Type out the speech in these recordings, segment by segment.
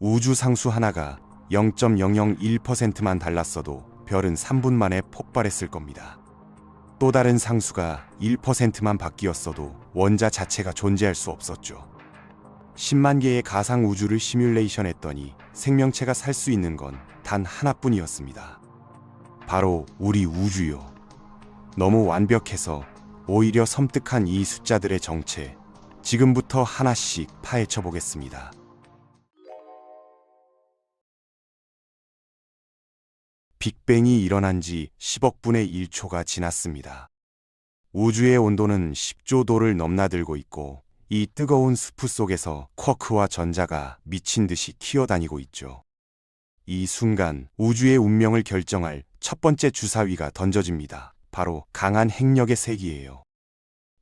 우주 상수 하나가 0.001%만 달랐어도 별은 3분 만에 폭발했을 겁니다. 또 다른 상수가 1%만 바뀌었어도 원자 자체가 존재할 수 없었죠. 10만 개의 가상 우주를 시뮬레이션 했더니 생명체가 살 수 있는 건 단 하나뿐이었습니다. 바로 우리 우주요. 너무 완벽해서 오히려 섬뜩한 이 숫자들의 정체, 지금부터 하나씩 파헤쳐 보겠습니다. 빅뱅이 일어난 지 10억 분의 1초가 지났습니다. 우주의 온도는 10조 도를 넘나들고 있고 이 뜨거운 수프 속에서 쿼크와 전자가 미친 듯이 튀어다니고 있죠. 이 순간 우주의 운명을 결정할 첫 번째 주사위가 던져집니다. 바로 강한 핵력의 세기예요.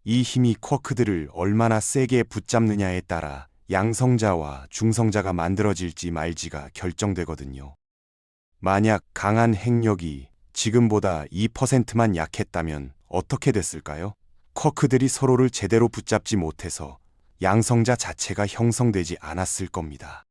이 힘이 쿼크들을 얼마나 세게 붙잡느냐에 따라 양성자와 중성자가 만들어질지 말지가 결정되거든요. 만약 강한 핵력이 지금보다 2%만 약했다면 어떻게 됐을까요? 쿼크들이 서로를 제대로 붙잡지 못해서 양성자 자체가 형성되지 않았을 겁니다.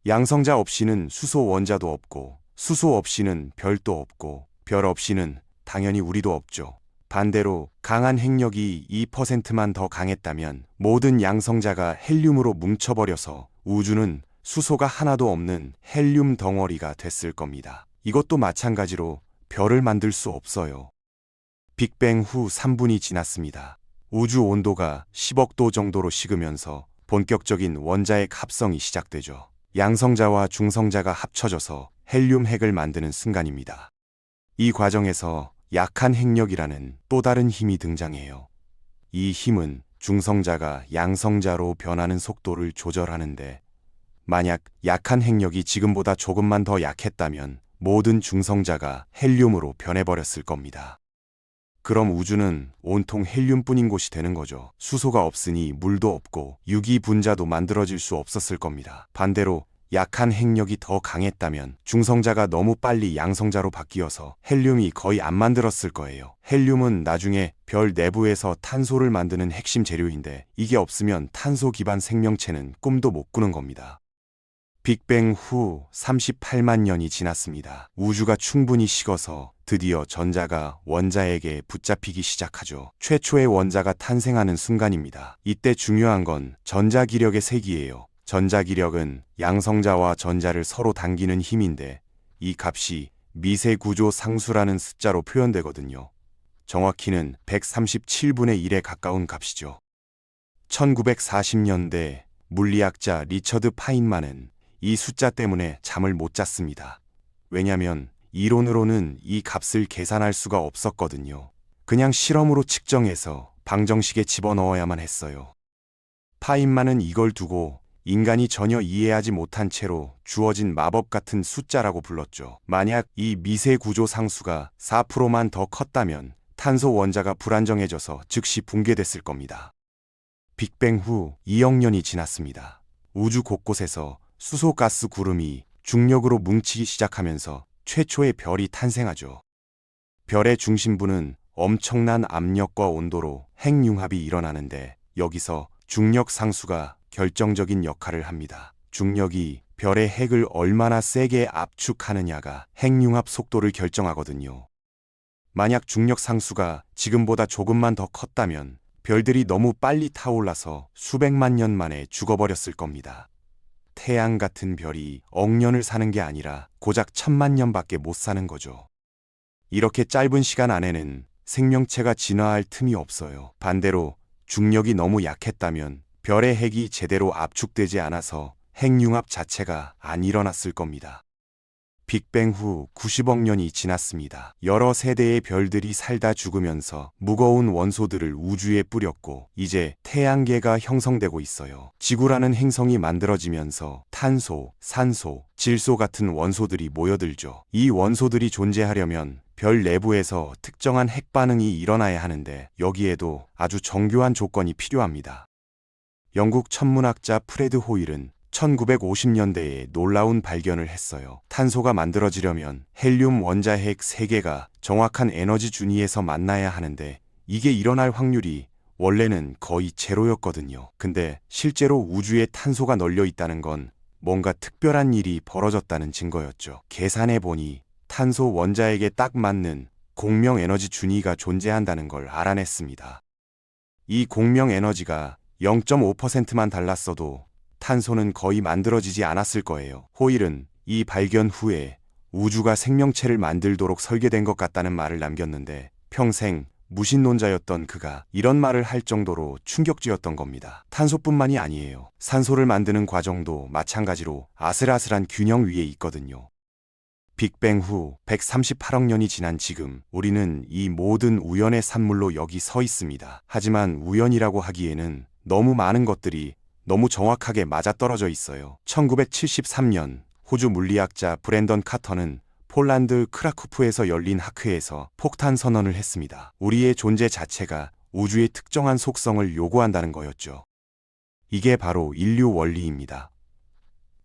양성자 없이는 수소 원자도 없고, 수소 없이는 별도 없고, 별 없이는 당연히 우리도 없죠. 반대로 강한 핵력이 2%만 더 강했다면 모든 양성자가 헬륨으로 뭉쳐버려서 우주는 수소가 하나도 없는 헬륨 덩어리가 됐을 겁니다. 이것도 마찬가지로 별을 만들 수 없어요. 빅뱅 후 3분이 지났습니다. 우주 온도가 10억 도 정도로 식으면서 본격적인 원자핵 합성이 시작되죠. 양성자와 중성자가 합쳐져서 헬륨 핵을 만드는 순간입니다. 이 과정에서 약한 핵력이라는 또 다른 힘이 등장해요. 이 힘은 중성자가 양성자로 변하는 속도를 조절하는데, 만약 약한 핵력이 지금보다 조금만 더 약했다면 모든 중성자가 헬륨으로 변해버렸을 겁니다. 그럼 우주는 온통 헬륨뿐인 곳이 되는 거죠. 수소가 없으니 물도 없고 유기 분자도 만들어질 수 없었을 겁니다. 반대로 약한 핵력이 더 강했다면 중성자가 너무 빨리 양성자로 바뀌어서 헬륨이 거의 안 만들었을 거예요. 헬륨은 나중에 별 내부에서 탄소를 만드는 핵심 재료인데 이게 없으면 탄소 기반 생명체는 꿈도 못 꾸는 겁니다. 빅뱅 후 38만 년이 지났습니다. 우주가 충분히 식어서 드디어 전자가 원자에게 붙잡히기 시작하죠. 최초의 원자가 탄생하는 순간입니다. 이때 중요한 건 전자기력의 세기예요. 전자기력은 양성자와 전자를 서로 당기는 힘인데 이 값이 미세구조 상수라는 숫자로 표현되거든요. 정확히는 137분의 1에 가까운 값이죠. 1940년대 물리학자 리처드 파인만은 이 숫자 때문에 잠을 못 잤습니다. 왜냐면 이론으로는 이 값을 계산할 수가 없었거든요. 그냥 실험으로 측정해서 방정식에 집어넣어야만 했어요. 파인만은 이걸 두고 인간이 전혀 이해하지 못한 채로 주어진 마법 같은 숫자라고 불렀죠. 만약 이 미세 구조 상수가 4%만 더 컸다면 탄소 원자가 불안정해져서 즉시 붕괴됐을 겁니다. 빅뱅 후 2억 년이 지났습니다. 우주 곳곳에서 수소가스 구름이 중력으로 뭉치기 시작하면서 최초의 별이 탄생하죠. 별의 중심부는 엄청난 압력과 온도로 핵융합이 일어나는데 여기서 중력 상수가 결정적인 역할을 합니다. 중력이 별의 핵을 얼마나 세게 압축하느냐가 핵융합 속도를 결정하거든요. 만약 중력 상수가 지금보다 조금만 더 컸다면 별들이 너무 빨리 타올라서 수백만 년 만에 죽어버렸을 겁니다. 태양 같은 별이 억년을 사는 게 아니라 고작 1000만 년밖에 못 사는 거죠. 이렇게 짧은 시간 안에는 생명체가 진화할 틈이 없어요. 반대로 중력이 너무 약했다면 별의 핵이 제대로 압축되지 않아서 핵융합 자체가 안 일어났을 겁니다. 빅뱅 후 90억 년이 지났습니다. 여러 세대의 별들이 살다 죽으면서 무거운 원소들을 우주에 뿌렸고 이제 태양계가 형성되고 있어요. 지구라는 행성이 만들어지면서 탄소, 산소, 질소 같은 원소들이 모여들죠. 이 원소들이 존재하려면 별 내부에서 특정한 핵반응이 일어나야 하는데 여기에도 아주 정교한 조건이 필요합니다. 영국 천문학자 프레드 호일은 1950년대에 놀라운 발견을 했어요. 탄소가 만들어지려면 헬륨 원자핵 3개가 정확한 에너지 준위에서 만나야 하는데 이게 일어날 확률이 원래는 거의 제로였거든요. 근데 실제로 우주에 탄소가 널려 있다는 건 뭔가 특별한 일이 벌어졌다는 증거였죠. 계산해 보니 탄소 원자에게 딱 맞는 공명 에너지 준위가 존재한다는 걸 알아냈습니다. 이 공명 에너지가 0.5%만 달랐어도 탄소는 거의 만들어지지 않았을 거예요. 호일은 이 발견 후에 우주가 생명체를 만들도록 설계된 것 같다는 말을 남겼는데 평생 무신론자였던 그가 이런 말을 할 정도로 충격적이었던 겁니다. 탄소뿐만이 아니에요. 산소를 만드는 과정도 마찬가지로 아슬아슬한 균형 위에 있거든요. 빅뱅 후 138억 년이 지난 지금 우리는 이 모든 우연의 산물로 여기 서 있습니다. 하지만 우연이라고 하기에는 너무 많은 것들이 너무 정확하게 맞아떨어져 있어요. 1973년 호주 물리학자 브랜던 카터는 폴란드 크라쿠프에서 열린 학회에서 폭탄 선언을 했습니다. 우리의 존재 자체가 우주의 특정한 속성을 요구한다는 거였죠. 이게 바로 인류 원리입니다.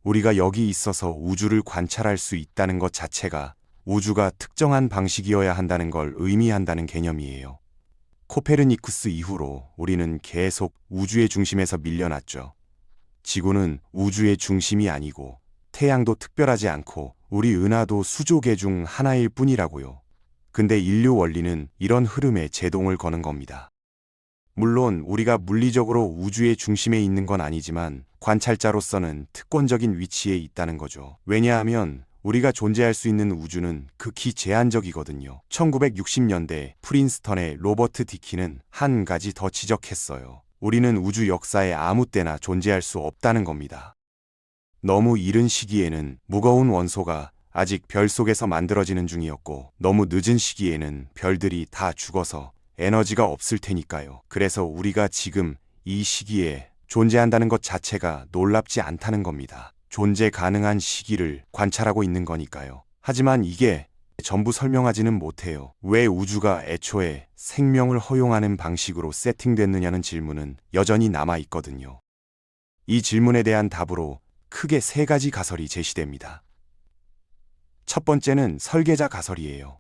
우리가 여기 있어서 우주를 관찰할 수 있다는 것 자체가 우주가 특정한 방식이어야 한다는 걸 의미한다는 개념이에요. 코페르니쿠스 이후로 우리는 계속 우주의 중심에서 밀려났죠. 지구는 우주의 중심이 아니고 태양도 특별하지 않고 우리 은하도 수조개 중 하나일 뿐이라고요. 근데 인류 원리는 이런 흐름에 제동을 거는 겁니다. 물론 우리가 물리적으로 우주의 중심에 있는 건 아니지만 관찰자로서는 특권적인 위치에 있다는 거죠. 왜냐하면 우리가 존재할 수 있는 우주는 극히 제한적이거든요. 1960년대 프린스턴의 로버트 디키는 한 가지 더 지적했어요. 우리는 우주 역사에 아무 때나 존재할 수 없다는 겁니다. 너무 이른 시기에는 무거운 원소가 아직 별 속에서 만들어지는 중이었고 너무 늦은 시기에는 별들이 다 죽어서 에너지가 없을 테니까요. 그래서 우리가 지금 이 시기에 존재한다는 것 자체가 놀랍지 않다는 겁니다. 존재 가능한 시기를 관찰하고 있는 거니까요. 하지만 이게 전부 설명하지는 못해요. 왜 우주가 애초에 생명을 허용하는 방식으로 세팅됐느냐는 질문은 여전히 남아있거든요. 이 질문에 대한 답으로 크게 세 가지 가설이 제시됩니다. 첫 번째는 설계자 가설이에요.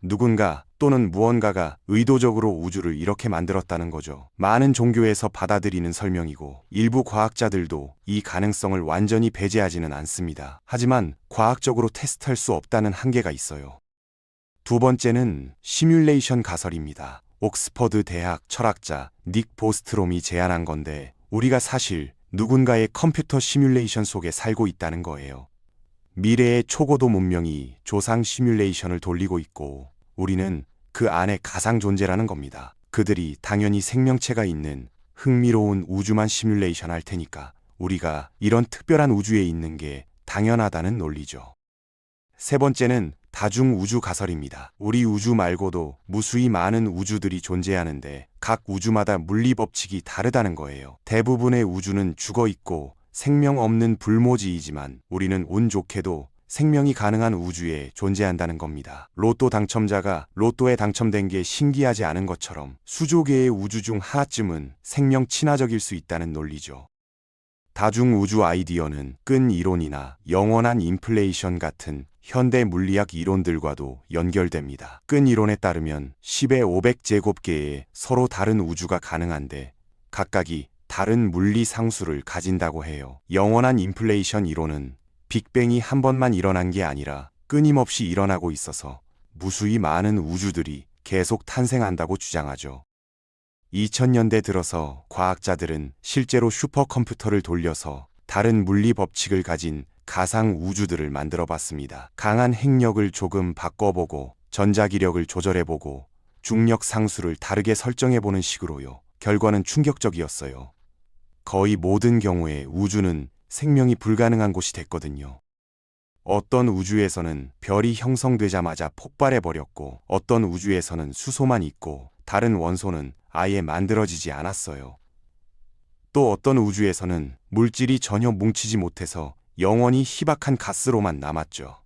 누군가 또는 무언가가 의도적으로 우주를 이렇게 만들었다는 거죠. 많은 종교에서 받아들이는 설명이고 일부 과학자들도 이 가능성을 완전히 배제하지는 않습니다. 하지만 과학적으로 테스트할 수 없다는 한계가 있어요. 두 번째는 시뮬레이션 가설입니다. 옥스퍼드 대학 철학자 닉 보스트롬이 제안한 건데 우리가 사실 누군가의 컴퓨터 시뮬레이션 속에 살고 있다는 거예요. 미래의 초고도 문명이 조상 시뮬레이션을 돌리고 있고 우리는 그 안에 가상 존재라는 겁니다. 그들이 당연히 생명체가 있는 흥미로운 우주만 시뮬레이션 할 테니까 우리가 이런 특별한 우주에 있는 게 당연하다는 논리죠. 세 번째는 다중우주 가설입니다. 우리 우주 말고도 무수히 많은 우주들이 존재하는데 각 우주마다 물리 법칙이 다르다는 거예요. 대부분의 우주는 죽어 있고 생명 없는 불모지이지만 우리는 운 좋게도 생명이 가능한 우주에 존재한다는 겁니다. 로또 당첨자가 로또에 당첨된 게 신기하지 않은 것처럼 수조 개의 우주 중 하나쯤은 생명 친화적일 수 있다는 논리죠. 다중우주 아이디어는 끈 이론이나 영원한 인플레이션 같은 현대 물리학 이론들과도 연결됩니다. 끈 이론에 따르면 10의 500제곱개의 서로 다른 우주가 가능한데 각각이 다른 물리 상수를 가진다고 해요. 영원한 인플레이션 이론은 빅뱅이 한 번만 일어난 게 아니라 끊임없이 일어나고 있어서 무수히 많은 우주들이 계속 탄생한다고 주장하죠. 2000년대 들어서 과학자들은 실제로 슈퍼컴퓨터를 돌려서 다른 물리 법칙을 가진 가상 우주들을 만들어 봤습니다. 강한 핵력을 조금 바꿔보고 전자기력을 조절해보고 중력 상수를 다르게 설정해보는 식으로요. 결과는 충격적이었어요. 거의 모든 경우에 우주는 생명이 불가능한 곳이 됐거든요. 어떤 우주에서는 별이 형성되자마자 폭발해버렸고 어떤 우주에서는 수소만 있고 다른 원소는 아예 만들어지지 않았어요. 또 어떤 우주에서는 물질이 전혀 뭉치지 못해서 영원히 희박한 가스로만 남았죠.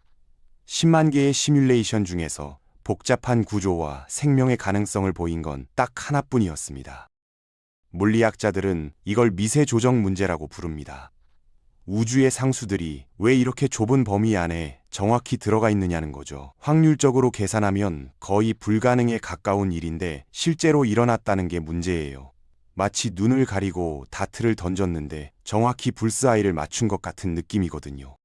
10만 개의 시뮬레이션 중에서 복잡한 구조와 생명의 가능성을 보인 건 딱 하나뿐이었습니다. 물리학자들은 이걸 미세 조정 문제라고 부릅니다. 우주의 상수들이 왜 이렇게 좁은 범위 안에 정확히 들어가 있느냐는 거죠. 확률적으로 계산하면 거의 불가능에 가까운 일인데 실제로 일어났다는 게 문제예요. 마치 눈을 가리고 다트를 던졌는데 정확히 불스아이를 맞춘 것 같은 느낌이거든요.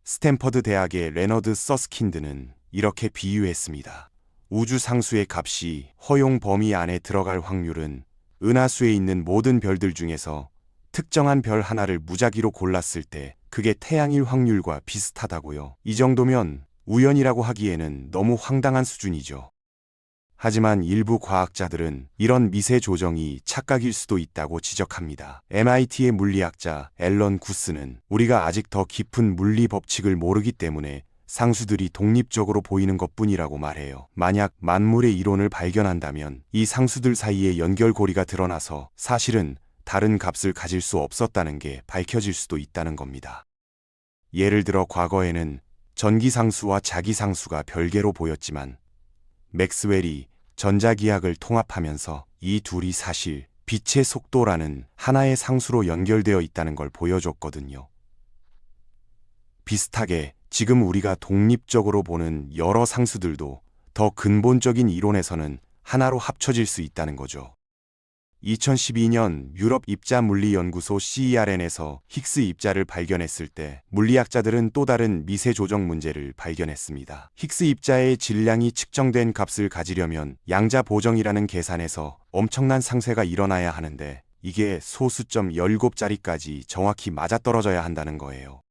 스탠퍼드 대학의 레너드 서스킨드는 이렇게 비유했습니다. 우주 상수의 값이 허용 범위 안에 들어갈 확률은 은하수에 있는 모든 별들 중에서 특정한 별 하나를 무작위로 골랐을 때 그게 태양일 확률과 비슷하다고요. 이 정도면 우연이라고 하기에는 너무 황당한 수준이죠. 하지만 일부 과학자들은 이런 미세 조정이 착각일 수도 있다고 지적합니다. MIT의 물리학자 앨런 구스는 우리가 아직 더 깊은 물리 법칙을 모르기 때문에 상수들이 독립적으로 보이는 것뿐이라고 말해요. 만약 만물의 이론을 발견한다면 이 상수들 사이에 연결고리가 드러나서 사실은 다른 값을 가질 수 없었다는 게 밝혀질 수도 있다는 겁니다. 예를 들어 과거에는 전기상수와 자기상수가 별개로 보였지만 맥스웰이 전자기학을 통합하면서 이 둘이 사실 빛의 속도라는 하나의 상수로 연결되어 있다는 걸 보여줬거든요. 비슷하게 지금 우리가 독립적으로 보는 여러 상수들도 더 근본적인 이론에서는 하나로 합쳐질 수 있다는 거죠. 2012년 유럽 입자물리연구소 CERN에서 힉스 입자를 발견했을 때 물리학자들은 또 다른 미세 조정 문제를 발견했습니다. 힉스 입자의 질량이 측정된 값을 가지려면 양자 보정이라는 계산에서 엄청난 상쇄가 일어나야 하는데 이게 소수점 17자리까지 정확히 맞아떨어져야 한다는 거예요.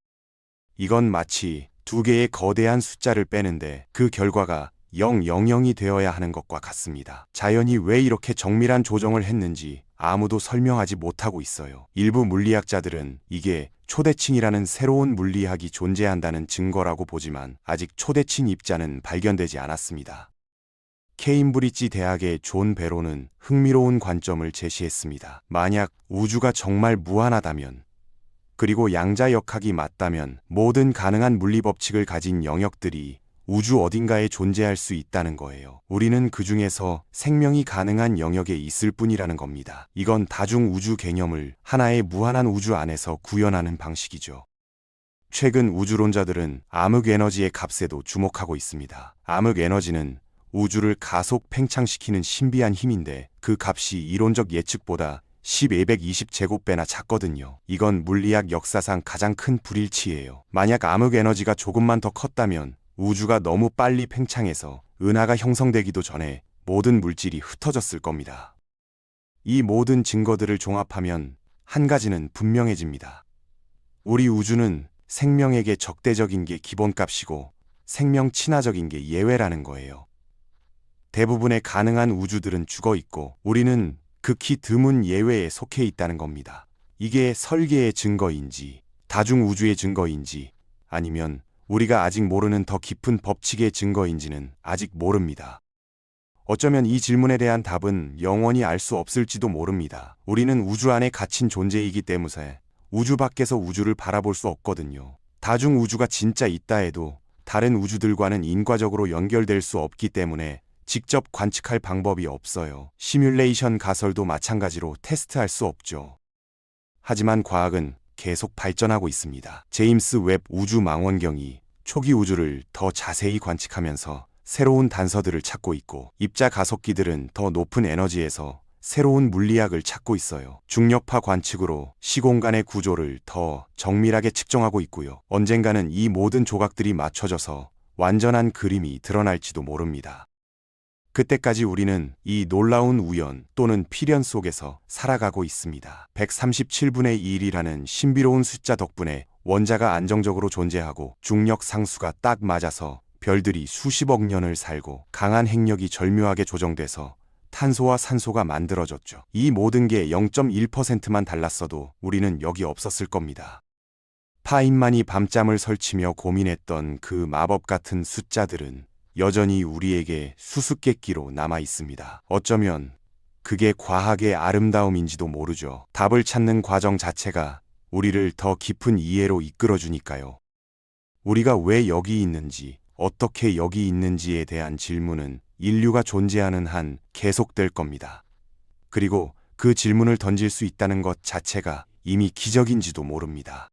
이건 마치 두 개의 거대한 숫자를 빼는데 그 결과가 000이 되어야 하는 것과 같습니다. 자연이 왜 이렇게 정밀한 조정을 했는지 아무도 설명하지 못하고 있어요. 일부 물리학자들은 이게 초대칭이라는 새로운 물리학이 존재한다는 증거라고 보지만 아직 초대칭 입자는 발견되지 않았습니다. 케임브리지 대학의 존 베로는 흥미로운 관점을 제시했습니다. 만약 우주가 정말 무한하다면 그리고 양자역학이 맞다면 모든 가능한 물리법칙을 가진 영역들이 우주 어딘가에 존재할 수 있다는 거예요. 우리는 그 중에서 생명이 가능한 영역에 있을 뿐이라는 겁니다. 이건 다중우주 개념을 하나의 무한한 우주 안에서 구현하는 방식이죠. 최근 우주론자들은 암흑에너지의 값에도 주목하고 있습니다. 암흑에너지는 우주를 가속 팽창시키는 신비한 힘인데 그 값이 이론적 예측보다 1220제곱배나 작거든요. 이건 물리학 역사상 가장 큰 불일치예요. 만약 암흑에너지가 조금만 더 컸다면 우주가 너무 빨리 팽창해서 은하가 형성되기도 전에 모든 물질이 흩어졌을 겁니다. 이 모든 증거들을 종합하면 한 가지는 분명해집니다. 우리 우주는 생명에게 적대적인 게 기본값이고 생명 친화적인 게 예외라는 거예요. 대부분의 가능한 우주들은 죽어 있고 우리는 극히 드문 예외에 속해 있다는 겁니다. 이게 설계의 증거인지 다중우주의 증거인지 아니면 우리가 아직 모르는 더 깊은 법칙의 증거인지는 아직 모릅니다. 어쩌면 이 질문에 대한 답은 영원히 알 수 없을지도 모릅니다. 우리는 우주 안에 갇힌 존재이기 때문에 우주 밖에서 우주를 바라볼 수 없거든요. 다중우주가 진짜 있다 해도 다른 우주들과는 인과적으로 연결될 수 없기 때문에 직접 관측할 방법이 없어요. 시뮬레이션 가설도 마찬가지로 테스트할 수 없죠. 하지만 과학은 계속 발전하고 있습니다. 제임스 웹 우주망원경이 초기 우주를 더 자세히 관측하면서 새로운 단서들을 찾고 있고 입자 가속기들은 더 높은 에너지에서 새로운 물리학을 찾고 있어요. 중력파 관측으로 시공간의 구조를 더 정밀하게 측정하고 있고요. 언젠가는 이 모든 조각들이 맞춰져서 완전한 그림이 드러날지도 모릅니다. 그때까지 우리는 이 놀라운 우연 또는 필연 속에서 살아가고 있습니다. 137분의 1이라는 신비로운 숫자 덕분에 원자가 안정적으로 존재하고 중력 상수가 딱 맞아서 별들이 수십억 년을 살고 강한 핵력이 절묘하게 조정돼서 탄소와 산소가 만들어졌죠. 이 모든 게 0.1%만 달랐어도 우리는 여기 없었을 겁니다. 파인만이 밤잠을 설치며 고민했던 그 마법 같은 숫자들은 여전히 우리에게 수수께끼로 남아 있습니다. 어쩌면 그게 과학의 아름다움인지도 모르죠. 답을 찾는 과정 자체가 우리를 더 깊은 이해로 이끌어주니까요. 우리가 왜 여기 있는지, 어떻게 여기 있는지에 대한 질문은 인류가 존재하는 한 계속될 겁니다. 그리고 그 질문을 던질 수 있다는 것 자체가 이미 기적인지도 모릅니다.